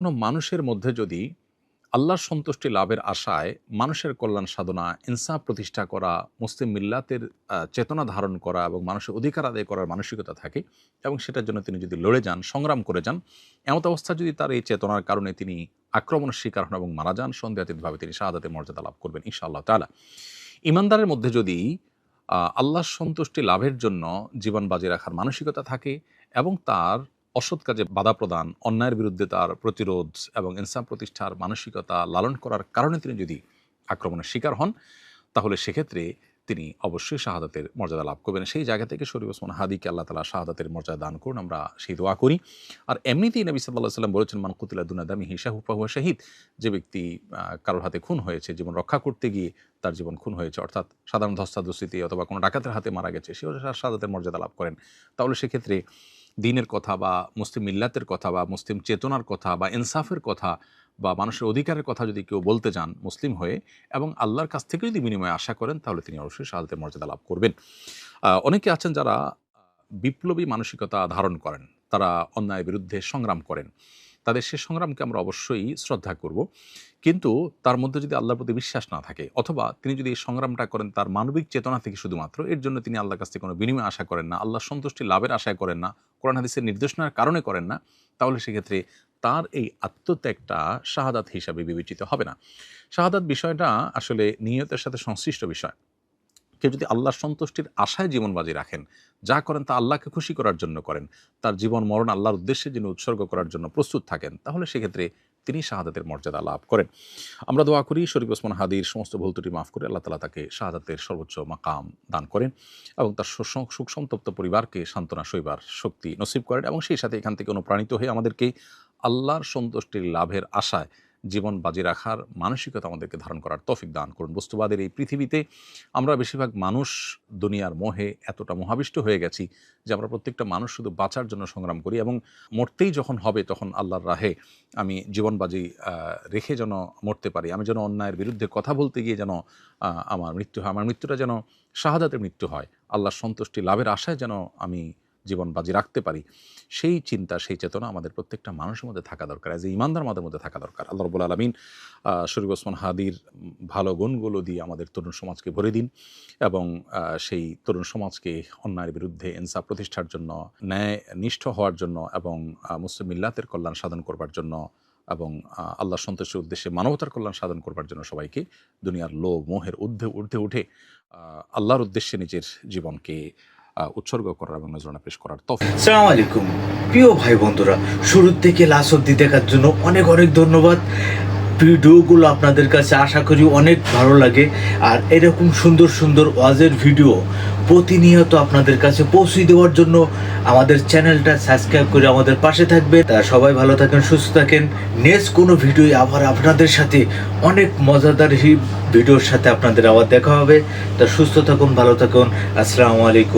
কোনো মানুষের মধ্যে যদি আল্লাহর সন্তুষ্টি লাভের আশায় মানুষের কল্যাণ সাধনা, ইনসাফ প্রতিষ্ঠা করা, মুসলিম মিল্লাতের চেতনা ধারণ করা এবং মানুষের অধিকার আদায় করার মানসিকতা থাকে এবং সেটার জন্য তিনি যদি লড়ে যান, সংগ্রাম করে যান, এমত অবস্থা যদি তার এই চেতনার কারণে তিনি আক্রমণের শিকার হন এবং মারা যান, সন্দেহাতীতভাবে তিনি শাহাদাতের মর্যাদা লাভ করবেন ইনশাআল্লাহ তাআলা। ইমানদারের মধ্যে যদি আল্লাহর সন্তুষ্টি লাভের জন্য জীবন বাজি রাখার মানসিকতা থাকে এবং তার অসৎ কাজে বাধা প্রদান, অন্যায়ের বিরুদ্ধে তার প্রতিরোধ এবং ইনসাফ প্রতিষ্ঠার মানসিকতা লালন করার কারণে তিনি যদি আক্রমণের শিকার হন, তাহলে সেক্ষেত্রে তিনি অবশ্যই শাহাদাতের মর্যাদা লাভ করবেন। সেই জায়গা থেকে শরীফ ওসমান হাদিকে আল্লাহ তাআলা শাহাদাতের মর্যাদা দান করুন, আমরা সেই দোয়া করি। আর এমনিতেই নবী সাল্লাল্লাহু আলাইহি ওয়াসাল্লাম বলেছেন, মান কুতিলা দুনা দামিহি ফাহুয়া শাহিদ। যে ব্যক্তি কারোর হাতে খুন হয়েছে, জীবন রক্ষা করতে গিয়ে তার জীবন খুন হয়েছে, অর্থাৎ সাধারণ ধস্তাধস্তিতে অথবা কোনো ডাকাতের হাতে মারা গেছে, সেও শাহাদাতের মর্যাদা লাভ করেন। তাহলে সেক্ষেত্রে দ্বীনের কথা বা মুসলিম মিল্লাতের কথা বা মুসলিম চেতনার কথা বা ইনসাফের কথা বা মানুষের অধিকারের কথা যদি কেউ বলতে যান মুসলিম হয়ে এবং আল্লাহর কাছ থেকে যদি বিনিময়ে আশা করেন, তাহলে তিনি অবশ্যই শাহাদাতের মর্যাদা লাভ করবেন। অনেকে আছেন যারা বিপ্লবী মানসিকতা ধারণ করেন, তারা অন্যায়ের বিরুদ্ধে সংগ্রাম করেন, তাদের সে সংগ্রামকে আমরা অবশ্যই শ্রদ্ধা করব। কিন্তু তার মধ্যে যদি আল্লাহর প্রতি বিশ্বাস না থাকে, অথবা তিনি যদি এই সংগ্রামটা করেন তার মানবিক চেতনা থেকে শুধুমাত্র, এর জন্য তিনি আল্লাহর কাছ থেকে কোনো বিনিময় আশা করেন না, আল্লাহর সন্তুষ্টি লাভের আশায় করেন না, কোরআন হাদিসের নির্দেশনার কারণে করেন না, তাহলে সেক্ষেত্রে তার এই আত্মত্যাগটা শাহাদাত হিসাবে বিবেচিত হবে না। শাহাদাত বিষয়টা আসলে নিয়তের সাথে সংশ্লিষ্ট বিষয়। কেউ যদি আল্লাহর সন্তুষ্টির আশায় জীবন বাজি রাখেন, যা করেন তা আল্লাহকে খুশি করার জন্য করেন, তার জীবন মরণ আল্লাহর উদ্দেশ্যে যিনি উৎসর্গ করার জন্য প্রস্তুত থাকেন, তাহলে সেক্ষেত্রে তিনি শাহাদাতের মর্যাদা লাভ করেন। আমরা দোয়া করি শরীফ ওসমান হাদির সমস্ত ভুল ত্রুটি মাফ করে আল্লাহ তাআলা তাকে শাহাদাতের সর্বোচ্চ মাকাম দান করেন এবং তার সুখ সন্তপ্ত পরিবারকে সান্ত্বনা সইবার শক্তি নসিব করেন এবং সেই সাথে এখান থেকে অনুপ্রাণিত হয়ে আমাদেরকে আল্লাহর সন্তুষ্টির লাভের আশায় জীবন বাজি রাখার মানসিকতা আমাদেরকে ধারণ করার তৌফিক দান করুন। বস্তুবাদের এই পৃথিবীতে আমরা বেশিরভাগ মানুষ দুনিয়ার মোহে এতটা মোহাবিষ্ট হয়ে গেছি যে আমরা প্রত্যেকটা মানুষ শুধু বাঁচার জন্য সংগ্রাম করি এবং মরতেই যখন হবে তখন আল্লাহর রাহে আমি জীবন বাজি রেখে যেন মরতে পারি, আমি যেন অন্যায়ের বিরুদ্ধে কথা বলতে গিয়ে যেন আমার মৃত্যু হয়, আমার মৃত্যুটা যেন শাহাদাতের মৃত্যু হয়, আল্লাহর সন্তুষ্টি লাভের আশায় যেন আমি জীবন বাজি রাখতে পারি, সেই চিন্তা, সেই চেতনা আমাদের প্রত্যেকটা মানুষের মধ্যে থাকা দরকার, এজ এ ইমানদার আমাদের মধ্যে থাকা দরকার। আল্লাহ রাব্বুল আলামিন শরীফ ওসমান হাদির ভালো গুণগুলো দিয়ে আমাদের তরুণ সমাজকে ভরে দিন এবং সেই তরুণ সমাজকে অন্যায়ের বিরুদ্ধে ইনসাফ প্রতিষ্ঠার জন্য, ন্যায় নিষ্ঠ হওয়ার জন্য এবং মুসলিম মিল্লাতের কল্যাণ সাধন করবার জন্য এবং আল্লাহর সন্তুষ্টির উদ্দেশ্যে মানবতার কল্যাণ সাধন করবার জন্য সবাইকে দুনিয়ার লোভ মোহের ঊর্ধ্বে উঠে আল্লাহর উদ্দেশ্যে নিজের জীবনকে উৎসর্গ করার এবং নজরানা পেশ করার তৌফিক। আসসালামু আলাইকুম প্রিয় ভাই বন্ধুরা, শুরু থেকে লাস্ট অবধি দেখার জন্য অনেক অনেক ধন্যবাদ। ভিডিওগুলো আপনাদের কাছে আশা করি অনেক ভালো লাগে, আর এরকম সুন্দর সুন্দর ওয়াজের ভিডিও প্রতিনিয়ত আপনাদের কাছে পৌঁছে দেওয়ার জন্য আমাদের চ্যানেলটা সাবস্ক্রাইব করে আমাদের পাশে থাকবে। তা সবাই ভালো থাকেন, সুস্থ থাকেন। নেক্সট কোনো ভিডিও আবার আপনাদের সাথে অনেক মজাদার ভিডিওর সাথে আপনাদের আবার দেখা হবে। তা সুস্থ থাকুন, ভালো থাকুন। আসসালামু আলাইকুম।